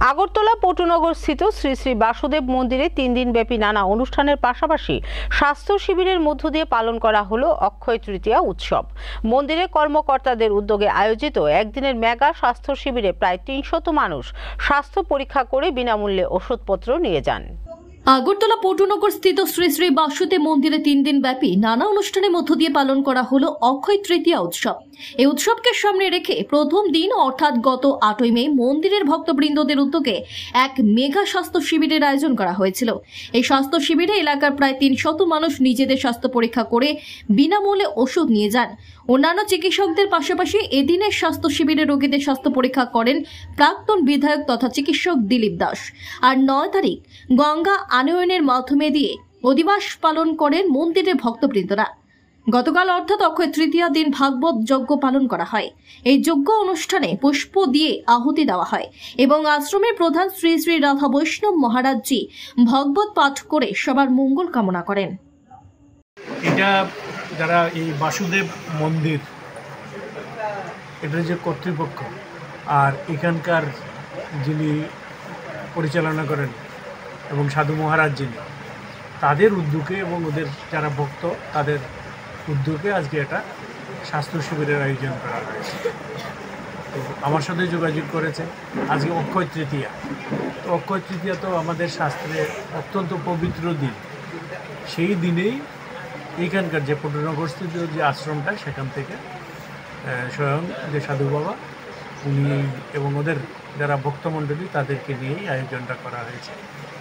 আগরতলা পটুনগর স্থিত শ্রী শ্রী বাসুদেব মন্দিরে 3 দিনব্যাপী নানা অনুষ্ঠানের পাশাপাশি স্বাস্থ্য শিবিরের মধ্য দিয়ে পালন করা হলো অক্ষয় তৃতীয়া উৎসব। মন্দিরে কর্মকর্তাদের উদ্যোগে আয়োজিত একদিনের মেগা স্বাস্থ্য শিবিরে প্রায় 300 মানুষ স্বাস্থ্য পরীক্ষা করে বিনামূল্যে ওষুধপত্র নিয়ে যান। আগরতলা পটুনগর স্থিত শ্রী শ্রী বাসুদেব মন্দিরে 3 দিন ব্যাপী নানা অনুষ্ঠানের মধ্য দিয়ে পালন করা হলো অক্ষয় তৃতীয়া উৎসব। এই উৎসবকে সামনে রেখে প্রথম দিন অর্থাৎ গত 8ই মে মন্দিরের ভক্তবৃন্দদের উদ্যোগে এক মেগা স্বাস্থ্য শিবিরের আয়োজন করা হয়েছিল। এই স্বাস্থ্য শিবিরে এলাকার প্রায় 300 মানুষ নিজেদের স্বাস্থ্য পরীক্ষা করে বিনামূল্যে ওষুধ নিয়ে যান। অন্যান্য চিকিৎসকদের পাশাপাশি এদিনের স্বাস্থ্য শিবিরে রোগীদের স্বাস্থ্য পরীক্ষা করেন প্রাক্তন বিধায়ক তথা চিকিৎসক দিলীপ দাস। আর 9 তারিখ গঙ্গা আনয়নের মাধ্যমে দিয়ে অধিবাস পালন করেন মন্দিরের ভক্তবৃন্দরা। গতকাল অর্থাৎ অক্ষয় তৃতীয়া দিন ভাগবত যজ্ঞ পালন করা হয়। এই যজ্ঞ অনুষ্ঠানে পুষ্প দিয়ে আহুতি দেওয়া হয় এবং আশ্রমের প্রধান শ্রী শ্রী রাধা বৈষ্ণব মহারাজজি ভাগবত পাঠ করে সবার মঙ্গল কামনা করেন। এটা যারা এই বাসুদেব মন্দির, এটার যে কর্তৃপক্ষ আর এখানকার যিনি পরিচালনা করেন এবং সাধু মহারাজ যিনি, তাদের উদ্যোগে এবং ওদের যারা ভক্ত তাদের উদ্যোগে আজকে এটা স্বাস্থ্য শিবিরের আয়োজন করা হয়েছে। তো আমার সাথে যোগাযোগ করেছে। আজকে অক্ষয় তৃতীয়া। তো অক্ষয় তৃতীয়া তো আমাদের শাস্ত্রে অত্যন্ত পবিত্র দিন। সেই দিনেই এইখানকার যে পটুনগরস্থিত যে আশ্রমটা, সেখান থেকে স্বয়ং যে সাধু বাবা উনি এবং ওদের যারা ভক্তমণ্ডলী তাদেরকে নিয়েই আয়োজনটা করা হয়েছে।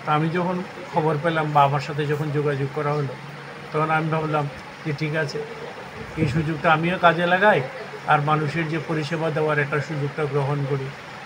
তা আমি যখন খবর পেলাম বা আমার সাথে যখন যোগাযোগ করা হলো, তখন আমি ভাবলাম যে ঠিক আছে, এই সুযোগটা আমিও কাজে লাগাই আর মানুষের যে পরিষেবা দেওয়ার একটা সুযোগটা গ্রহণ করি।